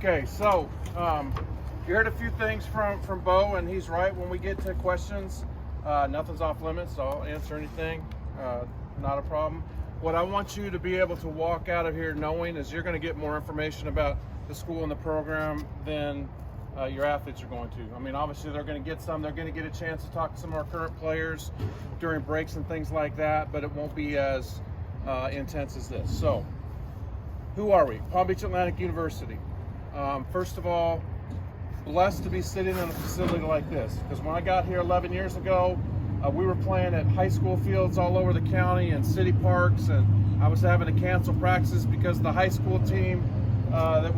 Okay, so you heard a few things from Bo, and he's right. When we get to questions, nothing's off limits, so I'll answer anything. Not a problem. What I want you to be able to walk out of here knowing is you're going to get more information about the school and the program than your athletes are going to. I mean, obviously they're going to get some. They're going to get a chance to talk to some of our current players during breaks and things like that, but it won't be as intense as this. So, who are we? Palm Beach Atlantic University. First of all, blessed to be sitting in a facility like this, because when I got here 11 years ago, we were playing at high school fields all over the county and city parks, and I was having to cancel practices because the high school team the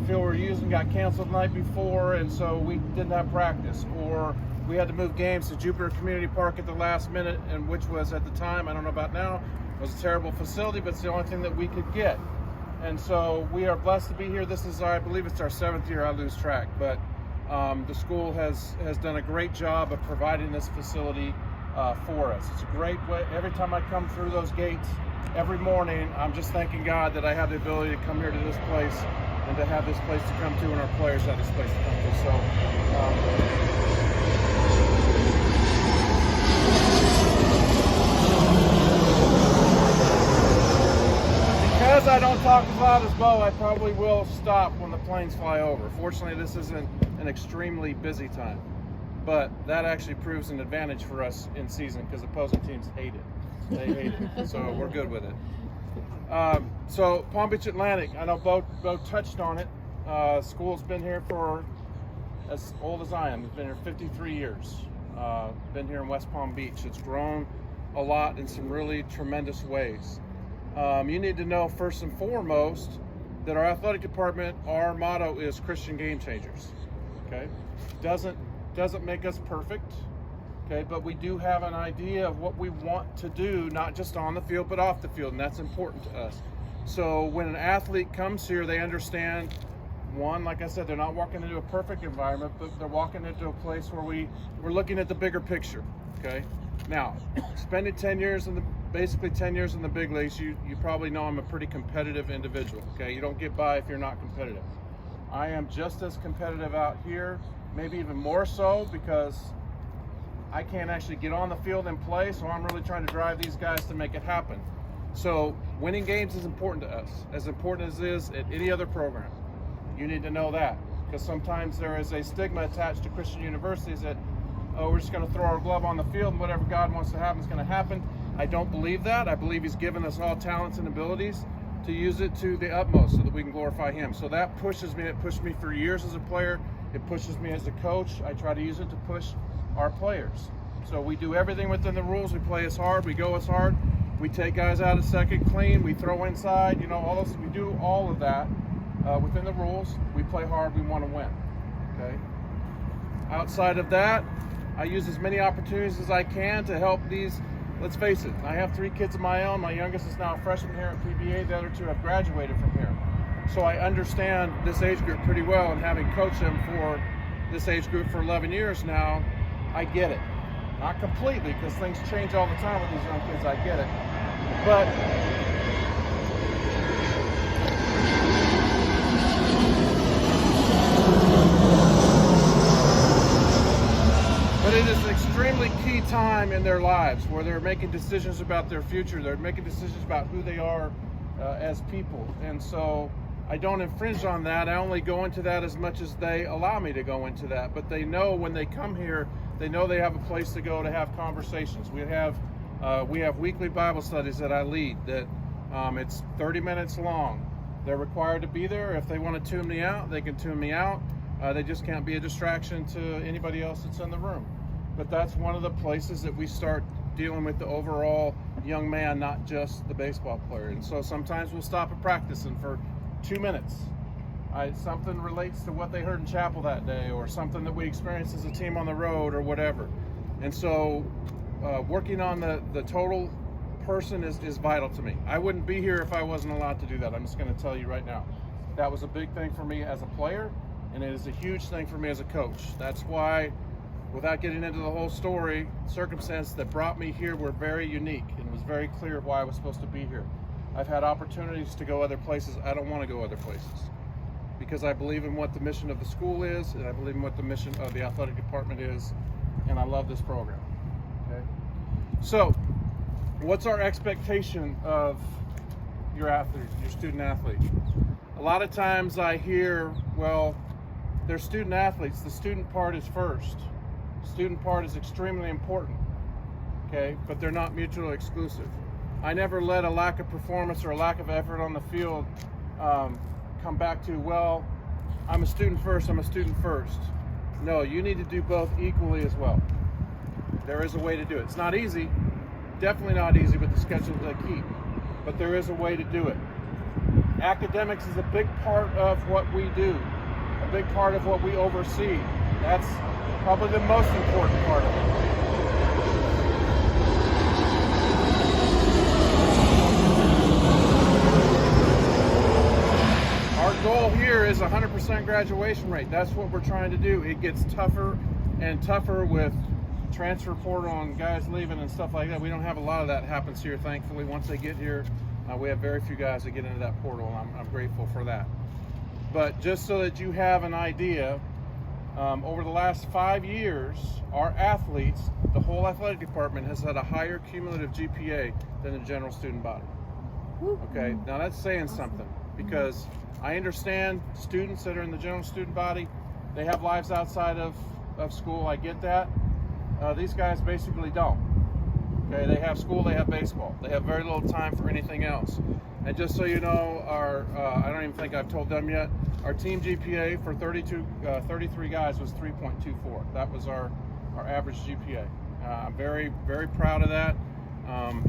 field we were using got canceled the night before, and so we didn't have practice. Or we had to move games to Jupiter Community Park at the last minute, and which was at the time, I don't know about now, was a terrible facility, but it's the only thing that we could get. And so we are blessed to be here. This is, I believe it's our 7th year. I lose track, but the school has done a great job of providing this facility for us. It's a great way. Every time I come through those gates every morning, I'm just thanking God that I have the ability to come here to this place and to have this place to come to, and our players have this place to come to. So because I don't talk as loud as Bo, I probably will stop when the planes fly over. Fortunately, this isn't an extremely busy time, but that actually proves an advantage for us in season because opposing teams hate it. They hate it, so we're good with it. So Palm Beach Atlantic, I know Bo touched on it. School's been here for as old as I am. It's been here 53 years. Been here in West Palm Beach. It's grown a lot in some really tremendous ways. You need to know first and foremost that our athletic department, our motto is Christian game changers. Okay, doesn't make us perfect. Okay, but we do have an idea of what we want to do, not just on the field, but off the field, and that's important to us. So when an athlete comes here, they understand, one, like I said, they're not walking into a perfect environment, but they're walking into a place where we're looking at the bigger picture. Okay, now spending 10 years basically 10 years in the big leagues, you probably know I'm a pretty competitive individual. Okay, you don't get by if you're not competitive. I am just as competitive out here, maybe even more so, because I can't actually get on the field and play, so I'm really trying to drive these guys to make it happen. So winning games is important to us, as important as it is at any other program. You need to know that, because sometimes there is a stigma attached to Christian universities that, oh, we're just going to throw our glove on the field and whatever God wants to happen is going to happen. I don't believe that. I believe He's given us all talents and abilities to use it to the utmost so that we can glorify Him. So that pushes me. It pushed me for years as a player. It pushes me as a coach. I try to use it to push our players. So we do everything within the rules. We play as hard. We go as hard. We take guys out of second clean. We throw inside. You know, all those. We do all of that within the rules. We play hard. We want to win. Okay. Outside of that, I use as many opportunities as I can to help these. Let's face it, I have 3 kids of my own. My youngest is now a freshman here at PBA. The other 2 have graduated from here. So I understand this age group pretty well, and having coached them for this age group for 11 years now, I get it. Not completely, because things change all the time with these young kids. I get it. But it is an extremely key time in their lives where they're making decisions about their future. They're making decisions about who they are as people. And so I don't infringe on that. I only go into that as much as they allow me to go into that. But they know when they come here, they know they have a place to go to have conversations. We have weekly Bible studies that I lead that it's 30 minutes long. They're required to be there. If they want to tune me out, they can tune me out. They just can't be a distraction to anybody else that's in the room. But that's one of the places that we start dealing with the overall young man, not just the baseball player. And so sometimes we'll stop at practice and for 2 minutes, something relates to what they heard in chapel that day, or something that we experienced as a team on the road, or whatever. And so working on the total person is vital to me. I wouldn't be here if I wasn't allowed to do that. I'm just going to tell you right now. That was a big thing for me as a player, and it is a huge thing for me as a coach. That's why, without getting into the whole story, circumstances that brought me here were very unique, and it was very clear why I was supposed to be here. I've had opportunities to go other places. I don't want to go other places. because I believe in what the mission of the school is, and I believe in what the mission of the athletic department is, and I love this program. Okay. So, what's our expectation of your athlete, your student athlete? A lot of times I hear, well, they're student athletes. The student part is first. The student part is extremely important. Okay, but they're not mutually exclusive. I never let a lack of performance or a lack of effort on the field come back to, well, I'm a student first, I'm a student first. No, you need to do both equally as well. There is a way to do it. It's not easy, definitely not easy with the schedule they keep, but there is a way to do it. Academics is a big part of what we do, a big part of what we oversee. That's probably the most important part of it. Our goal here is 100% graduation rate. That's what we're trying to do. It gets tougher and tougher with transfer portal and guys leaving and stuff like that. We don't have a lot of that happens here, thankfully. Once they get here, we have very few guys that get into that portal, and I'm grateful for that. But just so that you have an idea, over the last 5 years, our athletes, the whole athletic department, has had a higher cumulative GPA than the general student body. Okay, now that's saying something, because I understand students that are in the general student body, they have lives outside of school. I get that. These guys basically don't. Okay, they have school, they have baseball. They have very little time for anything else. And just so you know, I don't even think I've told them yet, our team GPA for 33 guys was 3.24. That was our average GPA. I'm very, very proud of that.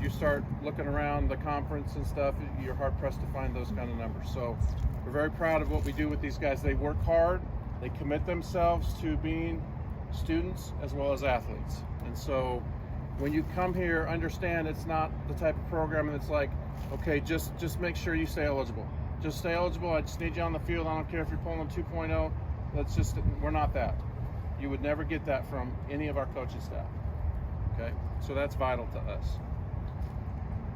You start looking around the conference and stuff, you're hard pressed to find those kind of numbers. So we're very proud of what we do with these guys. They work hard, they commit themselves to being students as well as athletes. And so when you come here, understand it's not the type of program that's like, okay, just make sure you stay eligible. Just stay eligible. I just need you on the field. I don't care if you're pulling 2.0. We're not that. You would never get that from any of our coaching staff. Okay, so that's vital to us.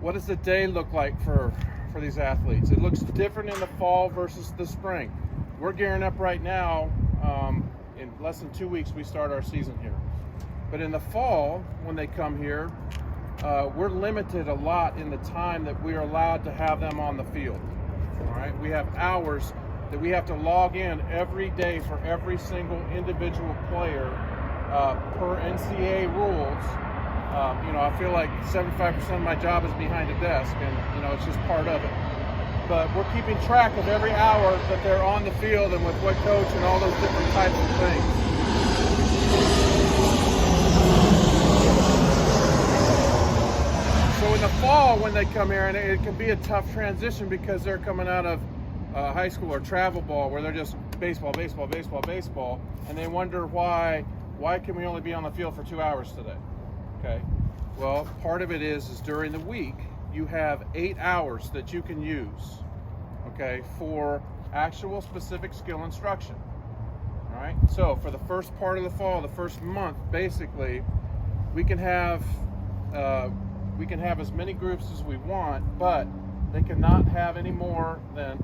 What does the day look like for these athletes? It looks different in the fall versus the spring. We're gearing up right now. In less than 2 weeks, we start our season here. But in the fall, when they come here, we're limited a lot in the time that we are allowed to have them on the field. All right, we have hours that we have to log in every day for every single individual player per NCAA rules. I feel like 75% of my job is behind a desk, and it's just part of it. But we're keeping track of every hour that they're on the field and with what coach and all those different types of things. So in the fall when they come here, and it can be a tough transition because they're coming out of high school or travel ball where they're just baseball, and they wonder why can we only be on the field for 2 hours today? Okay, well, part of it is during the week you have 8 hours that you can use, okay, for actual specific skill instruction. All right, so for the first part of the fall, the first month, basically, we can have as many groups as we want, but they cannot have any more than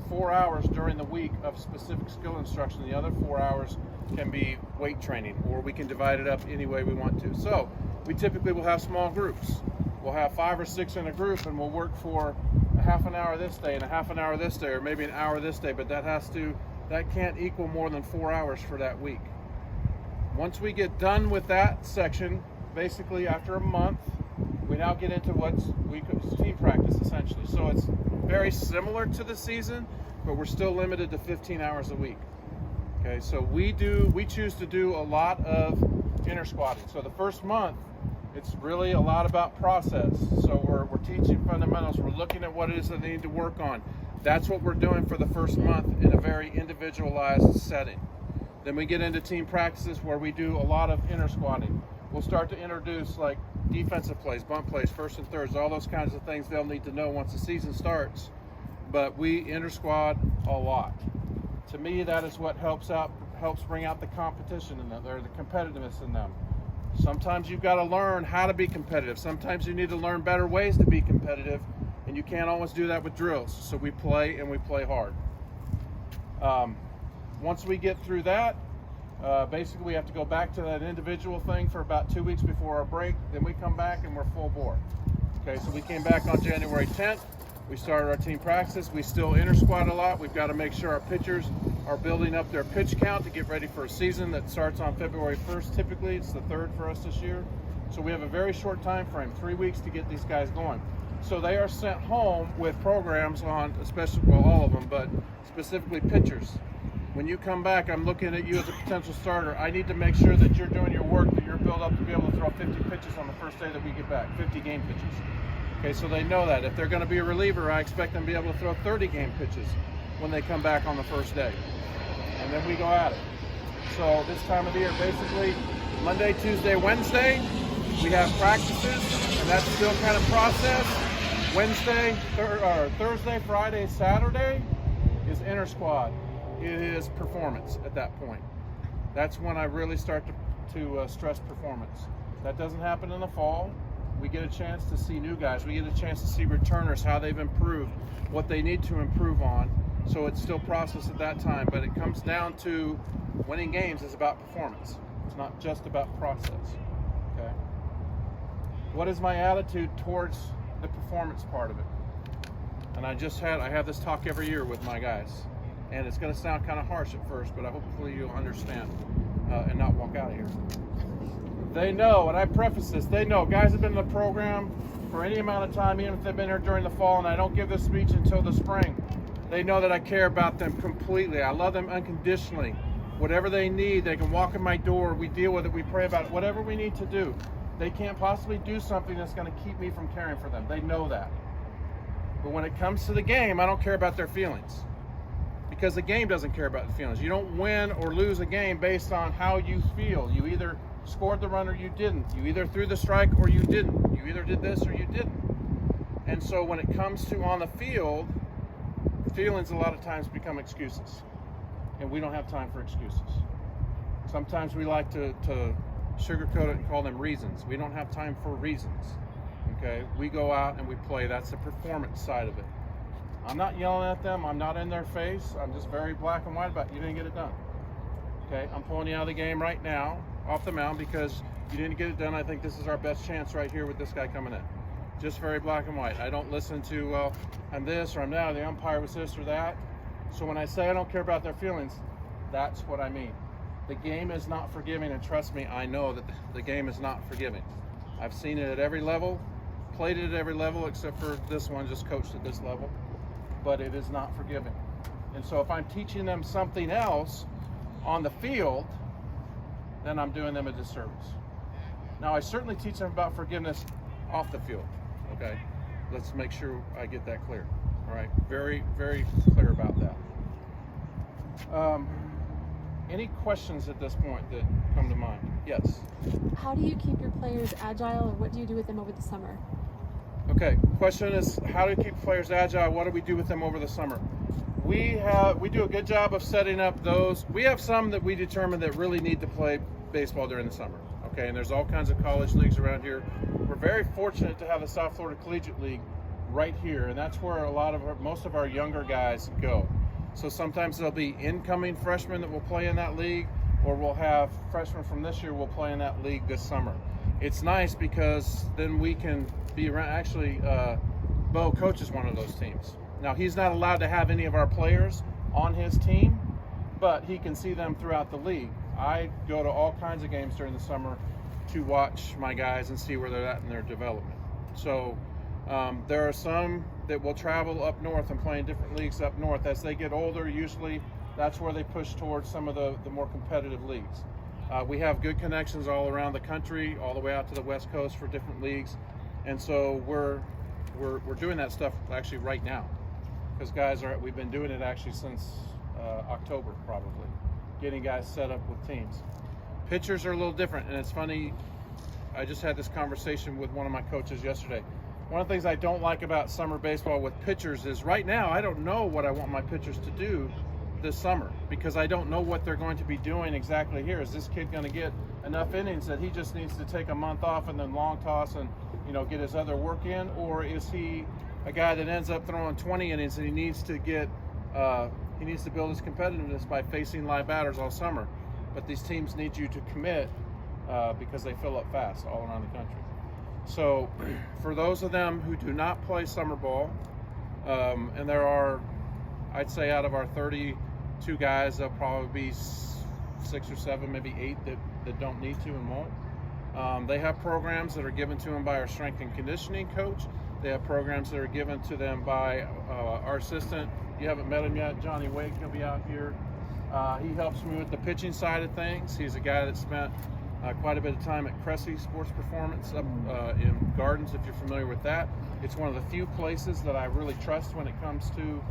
4 hours during the week of specific skill instruction. The other 4 hours can be weight training, or we can divide it up any way we want to. So we typically will have small groups. We'll have 5 or 6 in a group, and we'll work for a half an hour this day and a half an hour this day, or maybe an hour this day, but that can't equal more than 4 hours for that week. Once we get done with that section, basically after a month, we now get into what's team practice, essentially. So it's very similar to the season, but we're still limited to 15 hours a week. Okay, so we choose to do a lot of inner squatting. So the first month, it's really a lot about process. So we're teaching fundamentals. We're looking at what it is that they need to work on. That's what we're doing for the first month in a very individualized setting. Then we get into team practices where we do a lot of inner squatting. We'll start to introduce like defensive plays, bunt plays, first and thirds, all those kinds of things they'll need to know once the season starts. But we inter squad a lot. To me, that is what helps bring out the competition in them, or the competitiveness in them. Sometimes you've got to learn how to be competitive. Sometimes you need to learn better ways to be competitive, and you can't always do that with drills. So we play, and we play hard. Once we get through that, basically we have to go back to that individual thing for about 2 weeks before our break. Then we come back and we're full bore. Okay, so we came back on January 10th. We started our team practice. We still inter-squad a lot. We've got to make sure our pitchers are building up their pitch count to get ready for a season that starts on February 1st. Typically, it's the 3rd for us this year. So we have a very short time frame, 3 weeks to get these guys going. So they are sent home with programs on, especially, well, all of them, but specifically pitchers. When you come back, I'm looking at you as a potential starter. I need to make sure that you're doing your work, that you're built up to be able to throw 50 pitches on the first day that we get back, 50 game pitches. Okay, so they know that. If they're going to be a reliever, I expect them to be able to throw 30 game pitches when they come back on the first day. And then we go at it. So this time of the year, basically Monday, Tuesday, Wednesday, we have practices, and that's still kind of process. Wednesday, Thursday, Friday, Saturday is inter-squad. It is performance at that point. That's when I really start to stress performance. That doesn't happen in the fall. We get a chance to see new guys. We get a chance to see returners, how they've improved, what they need to improve on. So it's still process at that time, but it comes down to winning games is about performance. It's not just about process, okay? What is my attitude towards the performance part of it? And I have this talk every year with my guys. And it's going to sound kind of harsh at first, but hopefully you'll understand and not walk out of here. They know, and I preface this, they know guys have been in the program for any amount of time, even if they've been here during the fall, and I don't give this speech until the spring. They know that I care about them completely. I love them unconditionally. Whatever they need, they can walk in my door, we deal with it, we pray about it, whatever we need to do. They can't possibly do something that's going to keep me from caring for them. They know that. But when it comes to the game, I don't care about their feelings. Because the game doesn't care about the feelings. You don't win or lose a game based on how you feel. You either scored the run or you didn't. You either threw the strike or you didn't. You either did this or you didn't. And so when it comes to on the field, feelings a lot of times become excuses. And we don't have time for excuses. Sometimes we like to sugarcoat it and call them reasons. We don't have time for reasons. Okay? We go out and we play. That's the performance side of it. I'm not yelling at them. I'm not in their face. I'm just very black and white about you didn't get it done. Okay, I'm pulling you out of the game right now, off the mound, because you didn't get it done. I think this is our best chance right here with this guy coming in. Just very black and white. I don't listen to, well, I'm this or I'm that, or the umpire was this or that. So when I say I don't care about their feelings, that's what I mean. The game is not forgiving, and trust me, I know that the game is not forgiving. I've seen it at every level, played it at every level, except for this one, just coached at this level. But it is not forgiving. And so if I'm teaching them something else on the field, then I'm doing them a disservice. Now, I certainly teach them about forgiveness off the field, okay? Let's make sure I get that clear, all right? Very, very clear about that. Any questions at this point that come to mind? Yes? How do you keep your players agile, or what do you do with them over the summer? Okay, question is, how do you keep players agile? What do we do with them over the summer? We do a good job of setting up those. We have some that we determine that really need to play baseball during the summer. Okay, and there's all kinds of college leagues around here. We're very fortunate to have the South Florida Collegiate League right here, and that's where most of our younger guys go. So sometimes there'll be incoming freshmen that will play in that league, or we'll have freshmen from this year will play in that league this summer. It's nice because then we can be around. Actually, Bo coaches one of those teams. Now, he's not allowed to have any of our players on his team, but he can see them throughout the league. I go to all kinds of games during the summer to watch my guys and see where they're at in their development. So there are some that will travel up north and play in different leagues up north. As they get older, usually that's where they push towards some of the more competitive leagues. We have good connections all around the country, all the way out to the West Coast for different leagues. And so we're doing that stuff actually right now, because we've been doing it actually since October probably, getting guys set up with teams. Pitchers are a little different, and it's funny, I just had this conversation with one of my coaches yesterday. One of the things I don't like about summer baseball with pitchers is right now I don't know what I want my pitchers to do this summer, because I don't know what they're going to be doing exactly here. Is this kid going to get enough innings that he just needs to take a month off and then long toss and get his other work in, or is he a guy that ends up throwing 20 innings and he needs to get he needs to build his competitiveness by facing live batters all summer. But these teams need you to commit because they fill up fast all around the country. So for those of them who do not play summer ball, and there are, I'd say out of our 32 guys, there'll probably be 6 or 7, maybe 8 that don't need to and won't. They have programs that are given to them by our strength and conditioning coach. They have programs that are given to them by our assistant. You haven't met him yet, Johnny Wake. He'll be out here. He helps me with the pitching side of things. He's a guy that spent quite a bit of time at Cressy Sports Performance up in Gardens, if you're familiar with that. It's one of the few places that I really trust when it comes to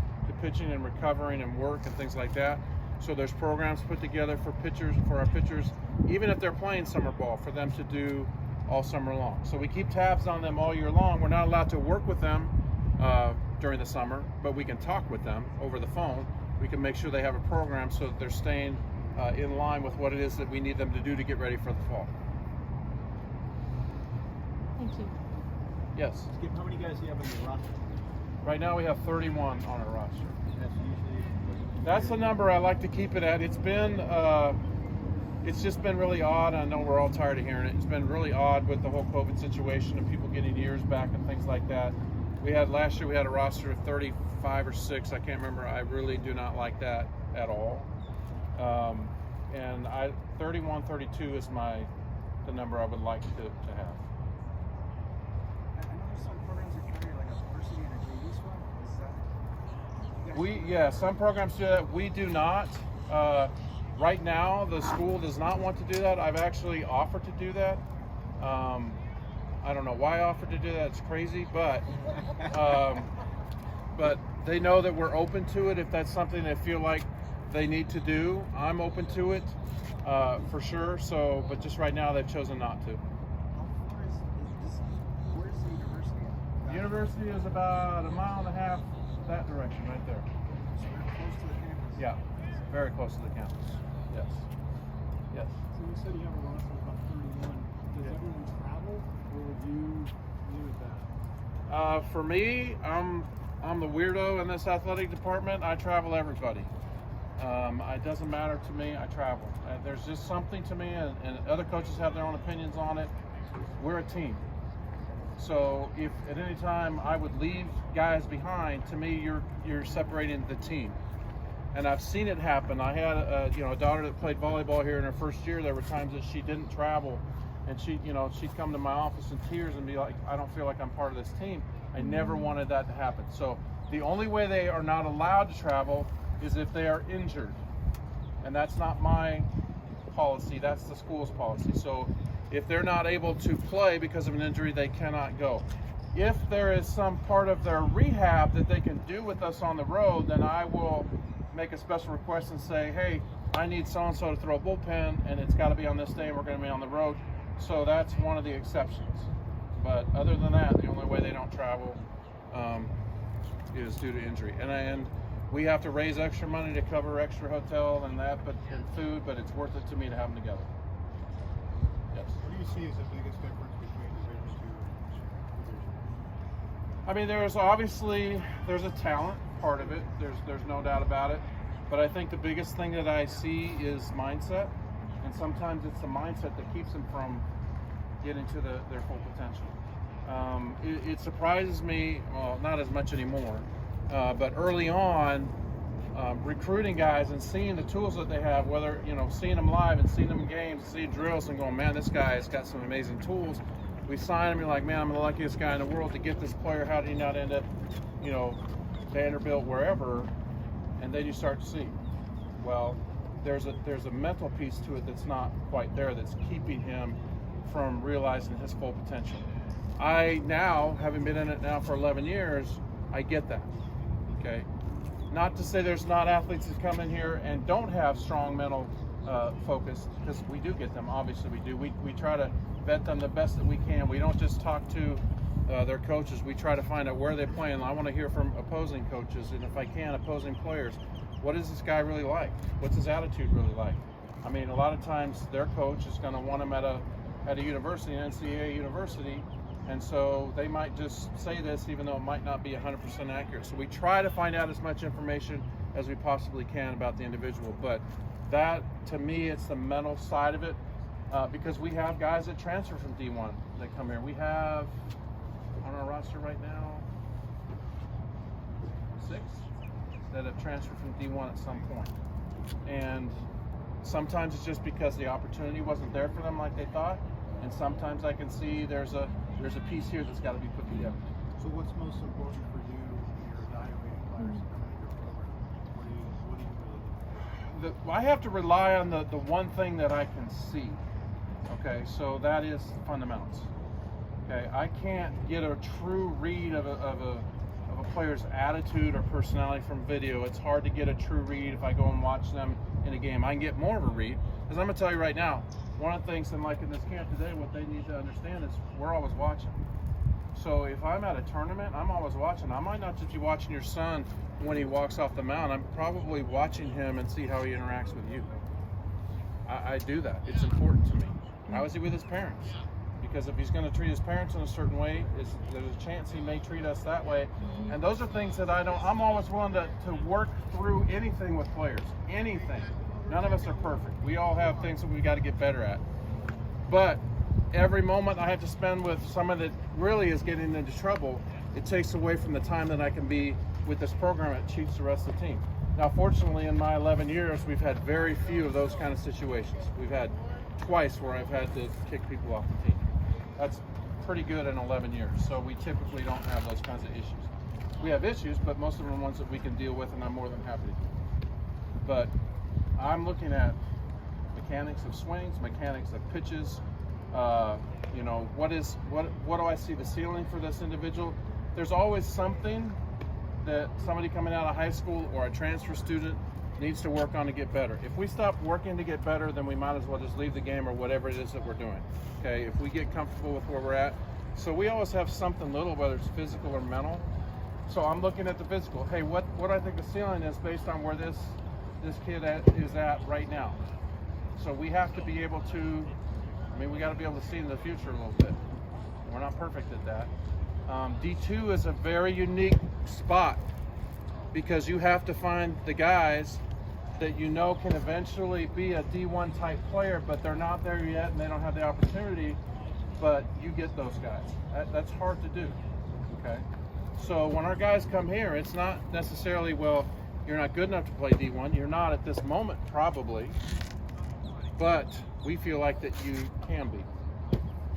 pitching and recovering and work and things like that. So there's programs put together for our pitchers, even if they're playing summer ball, for them to do all summer long. So we keep tabs on them all year long. We're not allowed to work with them during the summer, but we can talk with them over the phone. We can make sure they have a program so that they're staying in line with what it is that we need them to do to get ready for the fall. Thank you. Yes. Skip, how many guys do you have on your roster? Right now we have 31 on our roster. That's the number I like to keep it at. It's just been really odd. I know we're all tired of hearing it. It's been really odd with the whole COVID situation and people getting years back and things like that. Last year we had a roster of 35 or 6. I can't remember. I really do not like that at all. And 31, 32 is the number I would like to have. I know there's some programs that carry like a varsity and a JV squad. Yeah, some programs do that. We do not. Right now, the school does not want to do that. I've actually offered to do that. I don't know why I offered to do that. It's crazy, but they know that we're open to it. If that's something they feel like they need to do, I'm open to it for sure. So, but just right now, they've chosen not to. How far where's the university at? The university is about 1.5 miles that direction right there. So they're close to the campus? Yeah, very close to the campus. Yes. Yes. So you said you have a roster of about 31. Does everyone travel, or would you limit that? For me, I'm the weirdo in this athletic department. I travel everybody. It doesn't matter to me. I travel. There's just something to me, and other coaches have their own opinions on it. We're a team. So if at any time I would leave guys behind, to me, you're separating the team. And I've seen it happen. I had a daughter that played volleyball here in her first year. There were times that she didn't travel, and she'd come to my office in tears and be like, I don't feel like I'm part of this team. I never wanted that to happen. So the only way they are not allowed to travel is if they are injured. And that's not my policy, that's the school's policy. So if they're not able to play because of an injury, they cannot go. If there is some part of their rehab that they can do with us on the road, then I will make a special request and say, hey, I need so-and-so to throw a bullpen, and it's got to be on this day, and we're going to be on the road. So that's one of the exceptions. But other than that, the only way they don't travel is due to injury. And we have to raise extra money to cover extra hotel and food, but it's worth it to me to have them together. Yes. What do you see as the biggest difference between Division 2 and Division 1? I mean, there's a talent part of it. There's no doubt about it. But I think the biggest thing that I see is mindset, and sometimes it's the mindset that keeps them from getting to their full potential. It surprises me, well, not as much anymore, but early on, recruiting guys and seeing the tools that they have, whether, seeing them live and seeing them in games, seeing drills and going, man, this guy has got some amazing tools. We sign him, you're like, man, I'm the luckiest guy in the world to get this player. How did he not end up, Vanderbilt, wherever? And then you start to see, well, there's a mental piece to it that's not quite there, that's keeping him from realizing his full potential. I now, having been in it now for 11 years, I get that, okay? Not to say there's not athletes that come in here and don't have strong mental focus, because we do get them, obviously we do. We try to vet them the best that we can. We don't just talk to their coaches. We try to find out where they're playing. I want to hear from opposing coaches, and if I can, opposing players. What is this guy really like? What's his attitude really like? I mean, a lot of times their coach is going to want him at a university, an NCAA university, And so they might just say this even though it might not be 100% accurate. So we try to find out as much information as we possibly can about the individual. But that, to me, it's the mental side of it, because we have guys that transfer from D1 that come here. We have on our roster right now 6 that have transferred from D1 at some point. And sometimes it's just because the opportunity wasn't there for them like they thought, and sometimes I can see there's a piece here that's got to be put together. So what's most important for you when you're evaluating players to come into your program? What do you really look for? I have to rely on the one thing that I can see. Okay, so that is fundamentals. Okay, I can't get a true read of a player's attitude or personality from video. It's hard to get a true read if I go and watch them in a game. I can get more of a read, because I'm gonna tell you right now, one of the things, and like in this camp today, what they need to understand is we're always watching. So if I'm at a tournament, I'm always watching. I might not just be watching your son when he walks off the mound. I'm probably watching him and see how he interacts with you. I do that. It's important to me. How is he with his parents? Because if he's going to treat his parents in a certain way, there's a chance he may treat us that way. And those are things that I'm always willing to work through anything with players. Anything. None of us are perfect. We all have things that we got to get better at. But every moment I have to spend with someone that really is getting into trouble, it takes away from the time that I can be with this program. It cheats the rest of the team. Now, fortunately, in my 11 years, we've had very few of those kind of situations. We've had twice where I've had to kick people off the team. That's pretty good in 11 years. So we typically don't have those kinds of issues. We have issues, but most of them are ones that we can deal with, and I'm more than happy to do. But I'm looking at mechanics of swings, mechanics of pitches. What do I see the ceiling for this individual? There's always something that somebody coming out of high school or a transfer student needs to work on to get better. If we stop working to get better, then we might as well just leave the game or whatever it is that we're doing. Okay, if we get comfortable with where we're at. So we always have something little, whether it's physical or mental. So I'm looking at the physical. Hey, what do I think the ceiling is based on where this kid is at right now? So we have to be able to, we got to be able to see in the future a little bit. We're not perfect at that. D2 is a very unique spot because you have to find the guys that you know can eventually be a D1 type player, but they're not there yet and they don't have the opportunity, but you get those guys. That's hard to do, okay? So when our guys come here, it's not necessarily, well, you're not good enough to play D1. You're not at this moment, probably, but we feel like that you can be.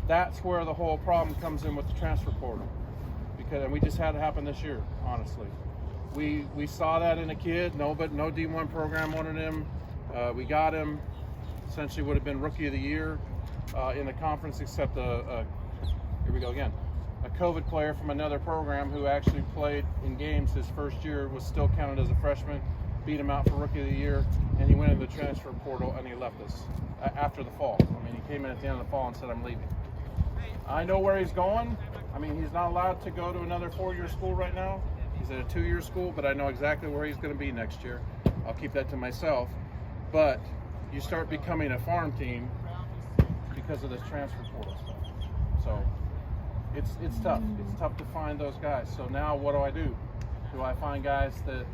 That's where the whole problem comes in with the transfer portal, and we just had it happen this year, honestly. We saw that in a kid, no D1 program wanted him. We got him, essentially would have been rookie of the year in the conference, except here we go again. A COVID player from another program who actually played in games his first year was still counted as a freshman, beat him out for rookie of the year, and he went into the transfer portal and he left us after the fall. He came in at the end of the fall and said, I'm leaving. I know where he's going. He's not allowed to go to another 4-year school right now. He's at a 2-year school, but I know exactly where he's going to be next year. I'll keep that to myself. But you start becoming a farm team because of this transfer portal stuff. So it's tough. It's tough to find those guys. So now what do? Do I find guys that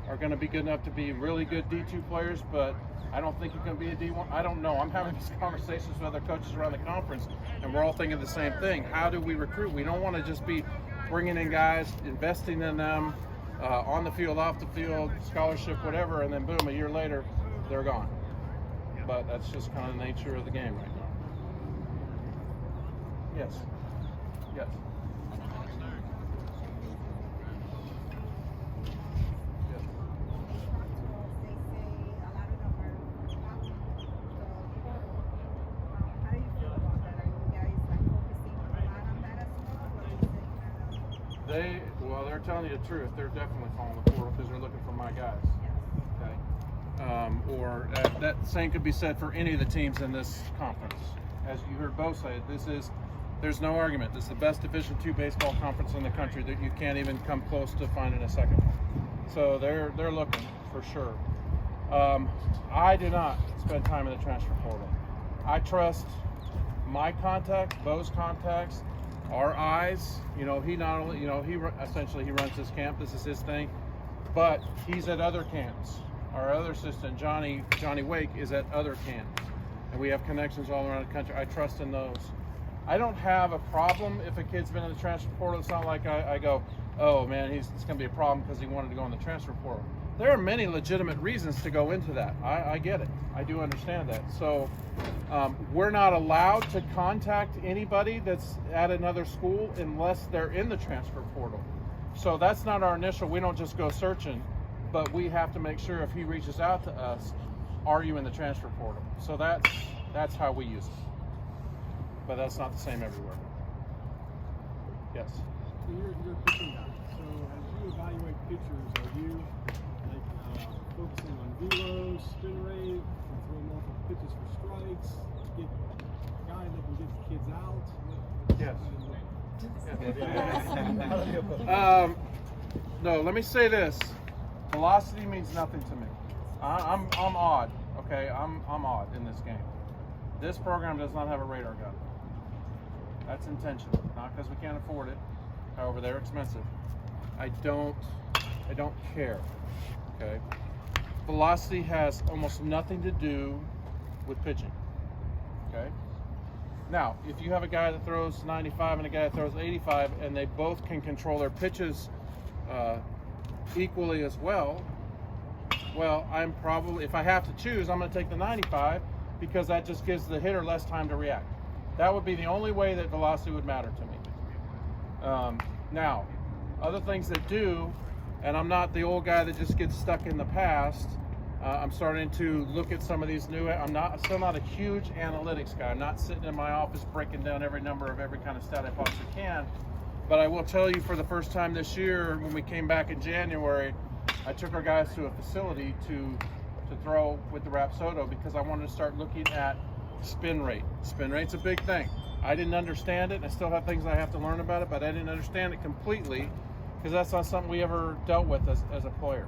are going to be good enough to be really good D2 players, but I don't think you're going to be a D1? I don't know. I'm having these conversations with other coaches around the conference, and we're all thinking the same thing. How do we recruit? We don't want to just be bringing in guys, investing in them, on the field, off the field, scholarship, whatever, and then boom, a year later, they're gone. But that's just kind of the nature of the game right now. Yes. Yes. They're telling you the truth. They're definitely following the portal because they're looking for my guys. Okay. Or that same could be said for any of the teams in this conference. As you heard Bo say, there's no argument. This is the best Division II baseball conference in the country that you can't even come close to finding a second one. So they're looking for sure. I do not spend time in the transfer portal. I trust my contacts, Bo's contacts, our eyes. You know, he not only, you know, essentially he runs this camp. This is his thing, but he's at other camps. Our other assistant, Johnny Wake, is at other camps, and we have connections all around the country. I trust in those. I don't have a problem if a kid's been in the transfer portal. It's not like I go, oh man, it's going to be a problem because he wanted to go in the transfer portal. There are many legitimate reasons to go into that. I get it. I do understand that. So we're not allowed to contact anybody that's at another school unless they're in the transfer portal. So that's not our initial. We don't just go searching, but we have to make sure if he reaches out to us, are you in the transfer portal? So that's how we use it. But that's not the same everywhere. Yes. So you're a pitching guy. So as you evaluate pitchers, are you like focusing on velo, spin rate, throw multiple pitches for strikes, get a guy that can get the kids out? Yes. No, let me say this. Velocity means nothing to me. I'm odd. Okay, I'm odd in this game. This program does not have a radar gun. That's intentional, not because we can't afford it. However, they're expensive. I don't care. Okay. Velocity has almost nothing to do with pitching. Okay. Now, if you have a guy that throws 95 and a guy that throws 85, and they both can control their pitches equally as well, well, I'm probably, if I have to choose, I'm going to take the 95 because that just gives the hitter less time to react. That would be the only way that velocity would matter to me. Now, other things that do, and I'm not the old guy that just gets stuck in the past. I'm starting to look at some of these new. Still not a huge analytics guy. I'm not sitting in my office breaking down every number of every kind of stat I possibly can. But I will tell you, for the first time this year, when we came back in January, I took our guys to a facility to throw with the Rapsodo because I wanted to start looking at spin rate. Spin rate's a big thing. I didn't understand it. I still have things I have to learn about it, but I didn't understand it completely because that's not something we ever dealt with as a player.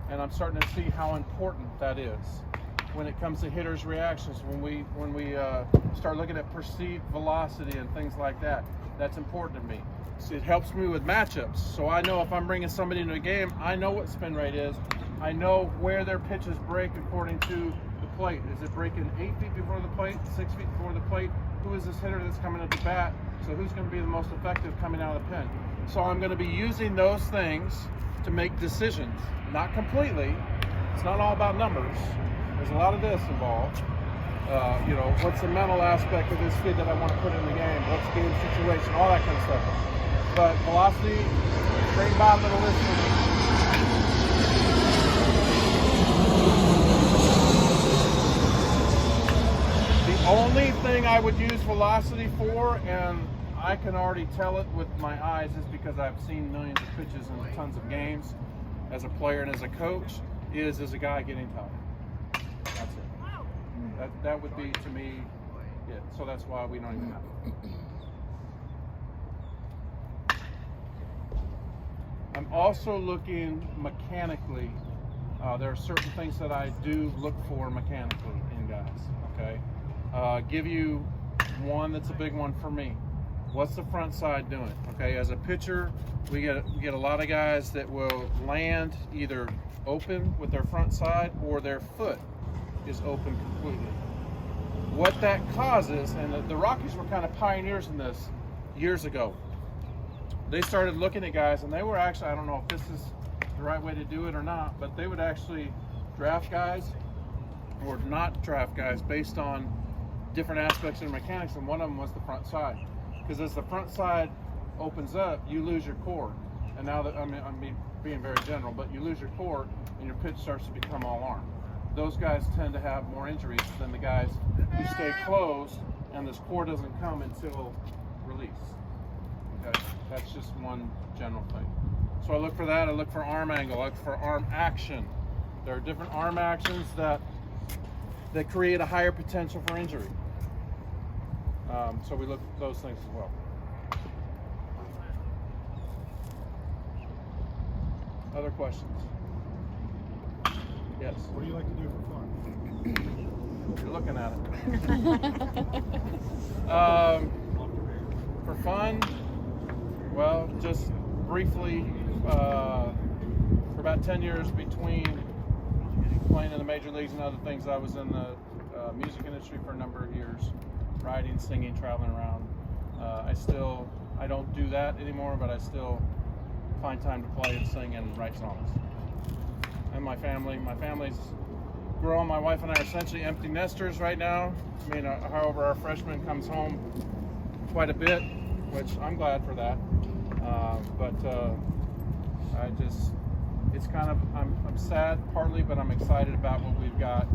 And I'm starting to see how important that is when it comes to hitters' reactions. When we start looking at perceived velocity and things like that, that's important to me. So it helps me with matchups. So I know if I'm bringing somebody into a game, I know what spin rate is. I know where their pitches break according to the plate. Is it breaking 8 feet before the plate, 6 feet before the plate? Who is this hitter that's coming at the bat? So who's going to be the most effective coming out of the pen? So I'm going to be using those things to make decisions. Not completely. It's not all about numbers. There's a lot of this involved. What's the mental aspect of this kid that I want to put in the game? What's the game situation? All that kind of stuff. But velocity, very bottom of the list for me. The only thing I would use velocity for, and I can already tell it with my eyes, is because I've seen millions of pitches in tons of games as a player and as a coach, is a guy getting tired. That's it. That would be, to me, it. So that's why we don't even have it. I'm also looking mechanically. There are certain things that I do look for mechanically in guys, okay? Give you one that's a big one for me. What's the front side doing? Okay, as a pitcher, we get a lot of guys that will land either open with their front side or their foot is open completely. What that causes, and the Rockies were kind of pioneers in this years ago. They started looking at guys, and they were actually, I don't know if this is the right way to do it or not, but they would actually draft guys or not draft guys based on different aspects of their mechanics, and one of them was the front side. Because as the front side opens up, you lose your core. And now that, I'm being very general, but you lose your core and your pitch starts to become all arm. Those guys tend to have more injuries than the guys who stay closed and this core doesn't come until release. Okay, that's just one general thing. So I look for that. I look for arm angle. I look for arm action. There are different arm actions that create a higher potential for injury. So we look at those things as well. Other questions? Yes. What do you like to do for fun? You're looking at it. For fun, well, just briefly, for about 10 years between playing in the major leagues and other things, I was in the music industry for a number of years, writing, singing, traveling around. I don't do that anymore, but I still find time to play and sing and write songs. And my family's grown. My wife and I are essentially empty nesters right now. I mean, however, our freshman comes home quite a bit, which I'm glad for that. It's kind of, I'm sad partly, but I'm excited about what we've got.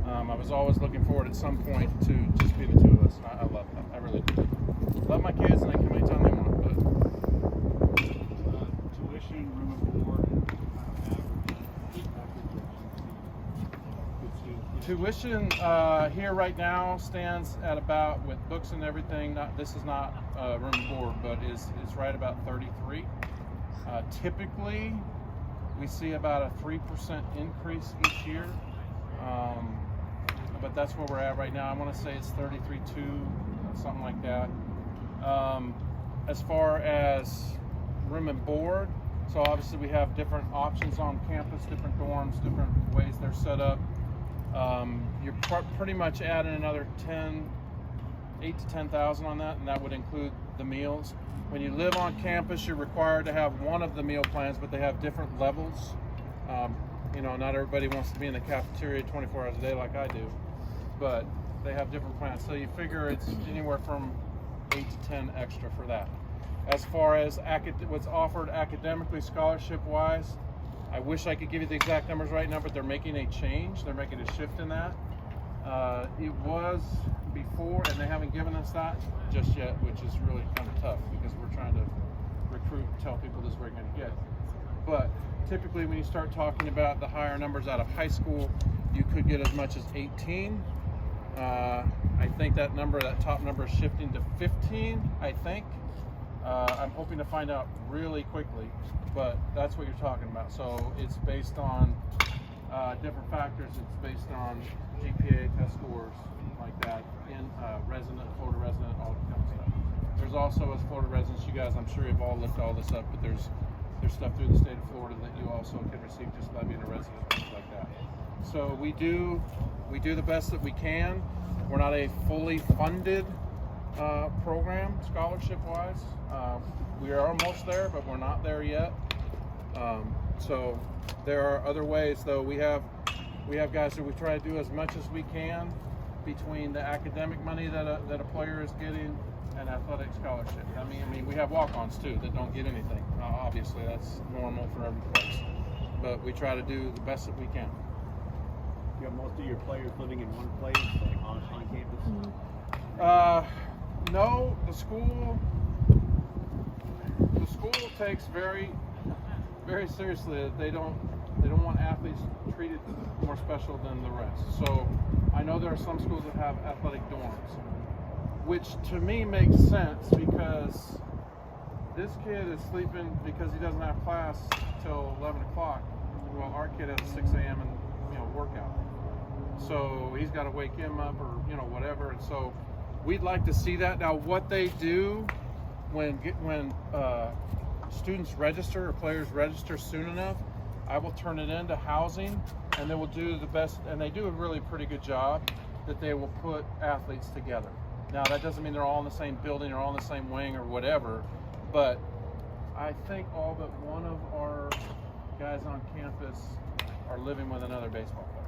I was always looking forward at some point to just be the two of us. I love that. I really do. Love my kids, and they can make time they want. But Tuition, room and board, tuition here right now stands at about, with books and everything. This is not room and board, but it's right about 33. Typically, we see about a 3% increase each year. But that's where we're at right now. I want to say it's 33.2, something like that. As far as room and board, so obviously we have different options on campus, different dorms, different ways they're set up. You're pretty much adding another 8 to 10,000 on that, and that would include the meals. When you live on campus, you're required to have one of the meal plans, but they have different levels. Not everybody wants to be in the cafeteria 24 hours a day like I do, but they have different plans. So you figure it's anywhere from 8 to 10 extra for that. As far as what's offered academically, scholarship-wise, I wish I could give you the exact numbers right now, but they're making a change. They're making a shift in that. It was before, and they haven't given us that just yet, which is really kind of tough because we're trying to recruit, tell people this is where you're going to get. But typically when you start talking about the higher numbers out of high school, you could get as much as 18. I think that top number is shifting to 15, I think. I'm hoping to find out really quickly, but that's what you're talking about. So it's based on different factors. It's based on GPA, test scores, like that, in Florida resident, all that kind of stuff. There's also, as Florida residents, you guys, I'm sure you've all looked all this up, but there's stuff through the state of Florida that you also can receive just by being a resident, things like that. So we do the best that we can. We're not a fully funded program, scholarship-wise. We are almost there, but we're not there yet. So there are other ways, though. We have guys that we try to do as much as we can between the academic money that a player is getting and athletic scholarship. I mean, we have walk-ons too that don't get anything. Obviously, that's normal for every place. But we try to do the best that we can. You have most of your players living in one place, like on campus? Mm-hmm. No, the school takes very, very seriously that they don't want athletes treated more special than the rest. So I know there are some schools that have athletic dorms, which to me makes sense because this kid is sleeping because he doesn't have class till 11 o'clock. Well, our kid has a 6 a.m. and workout. So he's got to wake him up or whatever. And so we'd like to see that. Now what they do when students register or players register soon enough, I will turn it into housing, and they will do the best, and they do a really pretty good job, that they will put athletes together. Now that doesn't mean they're all in the same building or all in the same wing or whatever, but I think all but one of our guys on campus are living with another baseball player.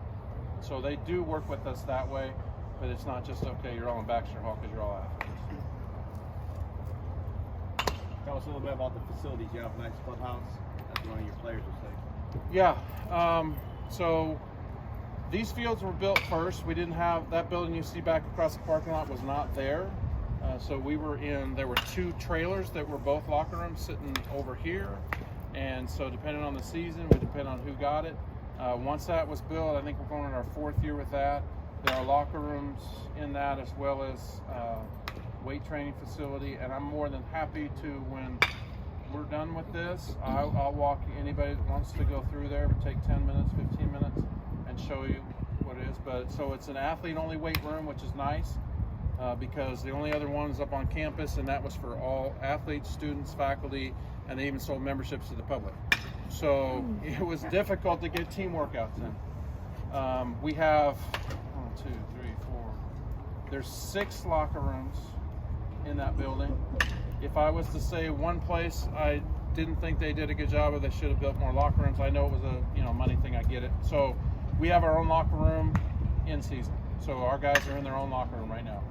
So they do work with us that way, but it's not just, okay, you're all in Baxter Hall because you're all athletes. Tell us a little bit about the facilities. You have a nice clubhouse, as one of your players will say. Yeah, so these fields were built first. We didn't have, that building you see back across the parking lot was not there. So there were 2 trailers that were both locker rooms sitting over here. And so depending on the season, would depend on who got it. Once that was built, I think we're going in our 4th year with that. There are locker rooms in that, as well as weight training facility. And I'm more than happy to, when we're done with this, I'll walk anybody that wants to go through there. It would take 10 minutes, 15 minutes, and show you what it is. But so it's an athlete-only weight room, which is nice. because the only other one was up on campus, and that was for all athletes, students, faculty, and they even sold memberships to the public. So it was difficult to get team workouts in. We have 1, 2, 3, 4. There's 6 locker rooms in that building. If I was to say one place I didn't think they did a good job, or they should have built more locker rooms, I know it was a money thing, I get it. So we have our own locker room in season. So our guys are in their own locker room right now.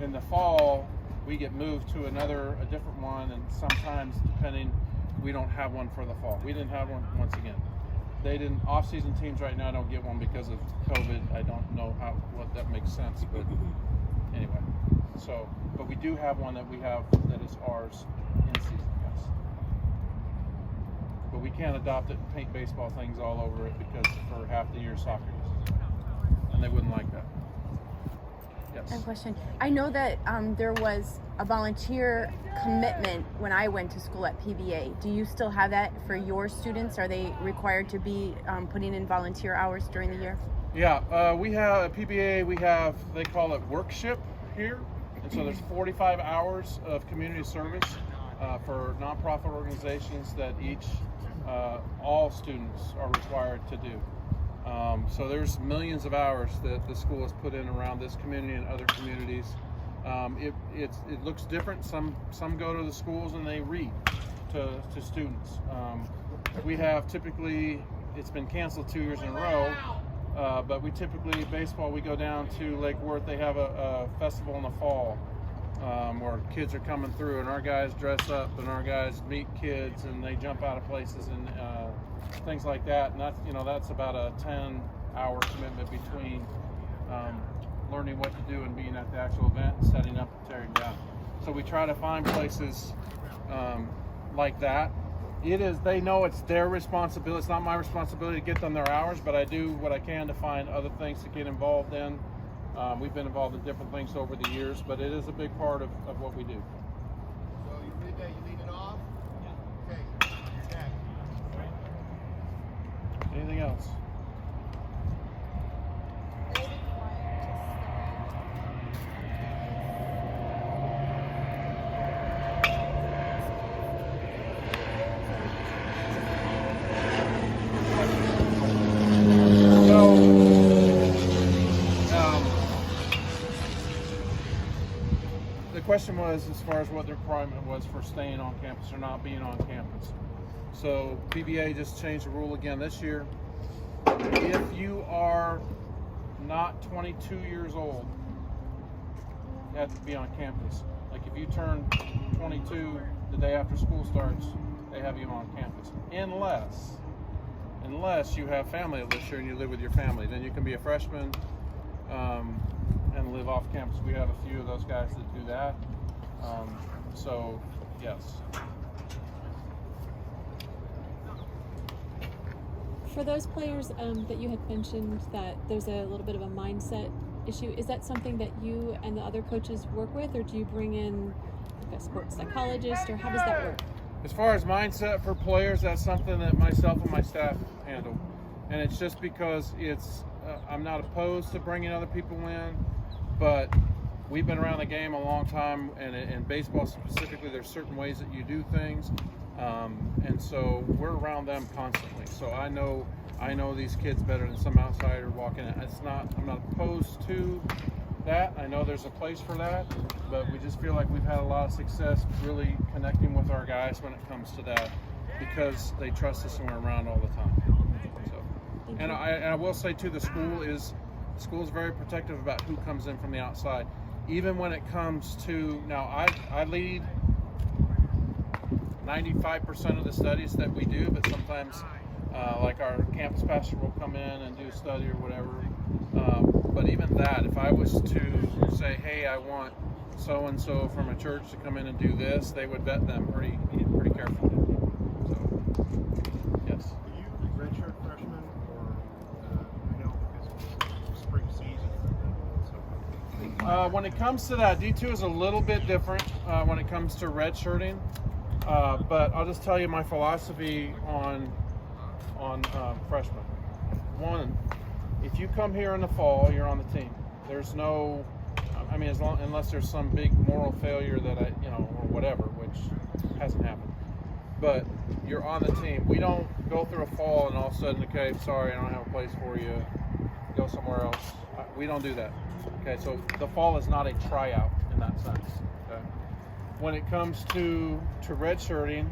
In the fall, we get moved to a different one, and sometimes, depending, we don't have one for the fall. We didn't have one once again. They didn't. Off-season teams right now don't get one because of COVID. I don't know what that makes sense, but anyway. So, but we do have one that we have that is ours in season, yes. But we can't adopt it and paint baseball things all over it because for half the year soccer is, and they wouldn't like that. Yes. I have a question. I know that there was a volunteer commitment when I went to school at PBA. Do you still have that for your students? Are they required to be putting in volunteer hours during the year? Yeah, we have at PBA. They call it workship here, and so there's 45 hours of community service for nonprofit organizations that all students are required to do. So there's millions of hours that the school has put in around this community and other communities. It looks different. Some go to the schools and they read to students. We have typically, it's been canceled 2 years in a row, but we typically, baseball, we go down to Lake Worth. They have a festival in the fall where kids are coming through, and our guys dress up and our guys meet kids and they jump out of places and things like that. And that's about a 10-hour commitment between learning what to do and being at the actual event and setting up and tearing down. So we try to find places like that. They know it's their responsibility. It's not my responsibility to get them their hours, but I do what I can to find other things to get involved in. We've been involved in different things over the years, but it is a big part of what we do. So you leave it off? Yeah. Okay. Anything else? The question was as far as what the requirement was for staying on campus or not being on campus. So PBA just changed the rule again this year. If you are not 22 years old, you have to be on campus. Like if you turn 22 the day after school starts, they have you on campus. Unless you have family that lives here and you live with your family, then you can be a freshman and live off campus. We have a few of those guys that do that. So yes. For those players that you had mentioned that there's a little bit of a mindset issue, is that something that you and the other coaches work with, or do you bring in like a sports psychologist, or how does that work? As far as mindset for players, that's something that myself and my staff handle. And it's just because I'm not opposed to bringing other people in, but we've been around the game a long time, and in baseball specifically, there's certain ways that you do things. And so we're around them constantly. So I know these kids better than some outsider walking in. I'm not opposed to that. I know there's a place for that, but we just feel like we've had a lot of success really connecting with our guys when it comes to that, because they trust us and we're around all the time. So, and I will say too, the school is very protective about who comes in from the outside. Even when it comes to, now I lead 95% of the studies that we do, but sometimes like our campus pastor will come in and do a study or whatever. But even that, if I was to say, hey, I want so-and-so from a church to come in and do this, they would vet them pretty carefully. So, yes. Are you redshirt freshman, or I know because it's spring season? When it comes to that, D2 is a little bit different when it comes to redshirting. But I'll just tell you my philosophy on freshmen. One, if you come here in the fall, you're on the team. There's no, I mean, unless there's some big moral failure that or whatever, which hasn't happened. But you're on the team. We don't go through a fall and all of a sudden, okay, sorry, I don't have a place for you. Go somewhere else. We don't do that. Okay, so the fall is not a tryout in that sense. Okay. When it comes to redshirting,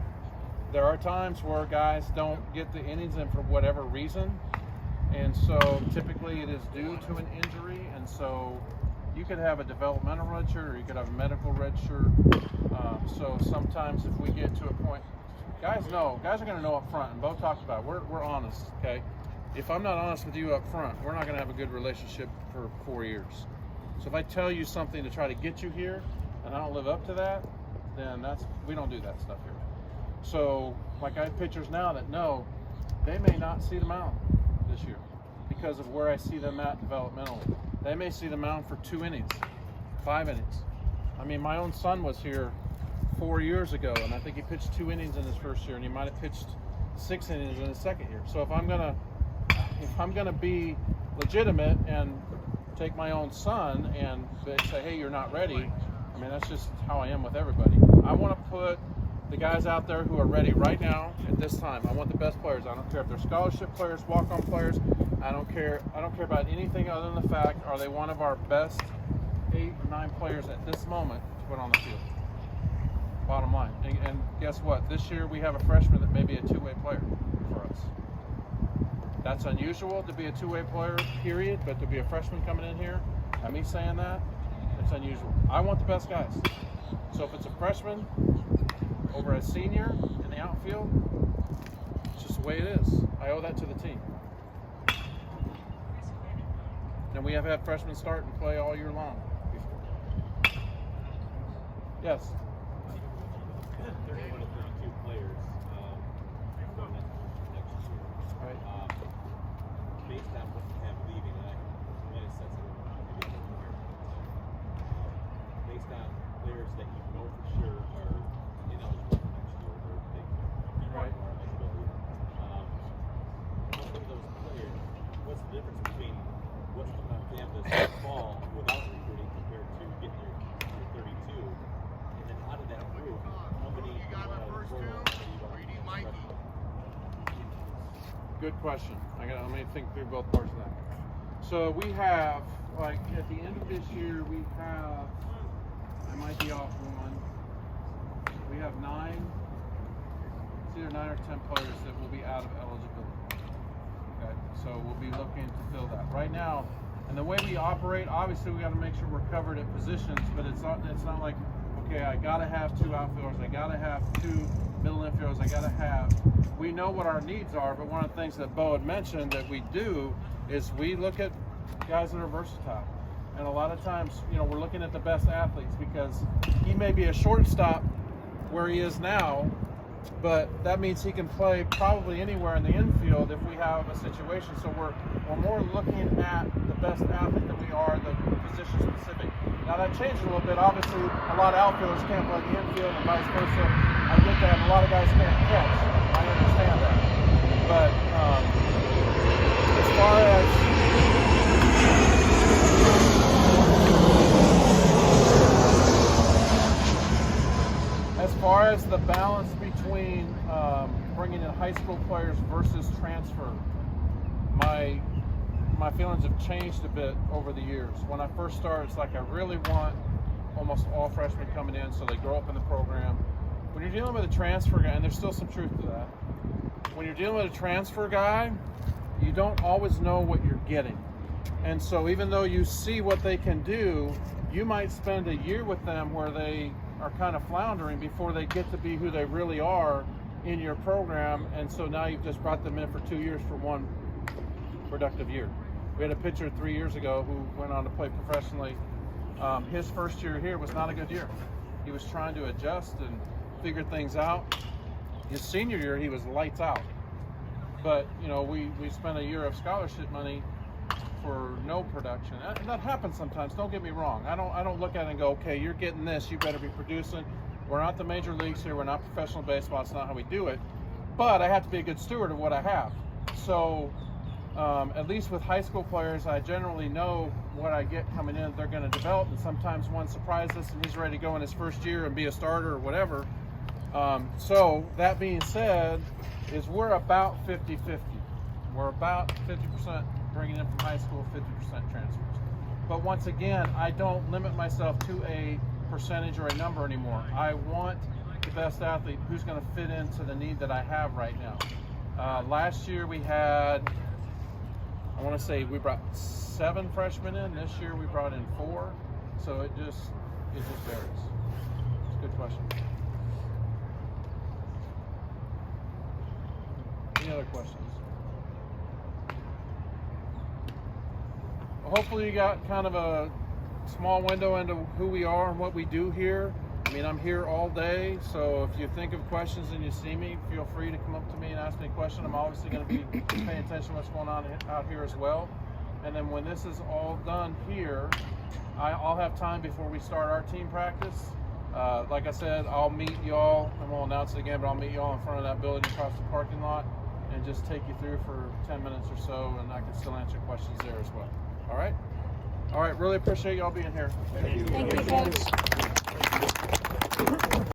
there are times where guys don't get the innings in for whatever reason, and so typically it is due to an injury, and so you could have a developmental redshirt or you could have a medical redshirt. So sometimes if we get to a point, guys are going to know up front, and Bo talked about it. We're honest, okay? If I'm not honest with you up front, we're not going to have a good relationship for 4 years. So if I tell you something to try to get you here and I don't live up to that, then we don't do that stuff here. So like I have pitchers now that know they may not see the mound this year because of where I see them at developmentally. They may see the mound for 2 innings, 5 innings. I mean, my own son was here 4 years ago, and I think he pitched 2 innings in his first year, and he might have pitched 6 innings in his second year. So if I'm gonna be legitimate and take my own son and say, hey, you're not ready, I mean, that's just how I am with everybody. I want to put the guys out there who are ready right now at this time. I want the best players. I don't care if they're scholarship players, walk-on players. I don't care about anything other than the fact, are they one of our best 8 or 9 players at this moment to put on the field? Bottom line. And guess what? This year we have a freshman that may be a 2-way player for us. That's unusual to be a 2-way player, period, but to be a freshman coming in here, and me saying that, it's unusual. I want the best guys. So if it's a freshman over a senior in the outfield, it's just the way it is. I owe that to the team. And we have had freshmen start and play all year long before. Yes? 31 to 32 players going next year. Right. Based on what you have leaving, and I might have said something maybe a little more. Based on players that you know for sure are ineligible for next year, or they Right. are eligibility. How many of those players? What's the difference between what's coming on campus this fall without recruiting compared to getting your 32? And then how did that improve? How many Good question. Let me think through both parts of that. So we have, like, at the end of this year, we have, I might be off one, we have 9, it's either 9 or 10 players that will be out of eligibility. Okay, so we'll be looking to fill that. Right now, and the way we operate, obviously we got to make sure we're covered at positions, but it's not like, okay, I got to have 2 outfielders, I got to have 2 middle infielders, we know what our needs are, but one of the things that Bo had mentioned that we do is we look at guys that are versatile. And a lot of times, we're looking at the best athletes because he may be a shortstop where he is now, but that means he can play probably anywhere in the infield if we have a situation. So we're more looking at the best athlete than we are the position specific. Now that changed a little bit. Obviously, a lot of outfielders can't play the infield and vice versa. I get that. And a lot of guys can't catch. I understand that. But as far as the balance between bringing in high school players versus transfer, my feelings have changed a bit over the years. When I first started, it's like I really want almost all freshmen coming in so they grow up in the program. When you're dealing with a transfer guy, and there's still some truth to that, when you're dealing with a transfer guy, you don't always know what you're getting. And so even though you see what they can do, you might spend a year with them where they are kind of floundering before they get to be who they really are in your program. And so now you've just brought them in for 2 years for one productive year. We had a pitcher 3 years ago who went on to play professionally. His first year here was not a good year. He was trying to adjust and figure things out. His senior year, he was lights out. But, we spent a year of scholarship money for no production. That happens sometimes, don't get me wrong. I don't look at it and go, okay, you're getting this, you better be producing. We're not the major leagues here, we're not professional baseball, it's not how we do it. But I have to be a good steward of what I have. So at least with high school players, I generally know what I get coming in. They're going to develop, and sometimes one surprises us and he's ready to go in his first year and be a starter or whatever. So that being said, is we're about 50-50. We're about 50% bringing in from high school, 50% transfers. But once again, I don't limit myself to a percentage or a number anymore. I want the best athlete who's going to fit into the need that I have right now. Last year we had, I want to say we brought 7 freshmen in. This year we brought in 4. So it just varies. It's a good question. Any other questions? Well, hopefully you got kind of a small window into who we are and what we do here. I mean, I'm here all day, so if you think of questions and you see me, feel free to come up to me and ask me a question. I'm obviously going to be paying attention to what's going on out here as well. And then when this is all done here, I'll have time before we start our team practice. Like I said, I'll meet y'all, and we'll announce it again, but I'll meet y'all in front of that building across the parking lot and just take you through for 10 minutes or so, and I can still answer questions there as well. All right? All right, really appreciate y'all being here. Thank you, Coach.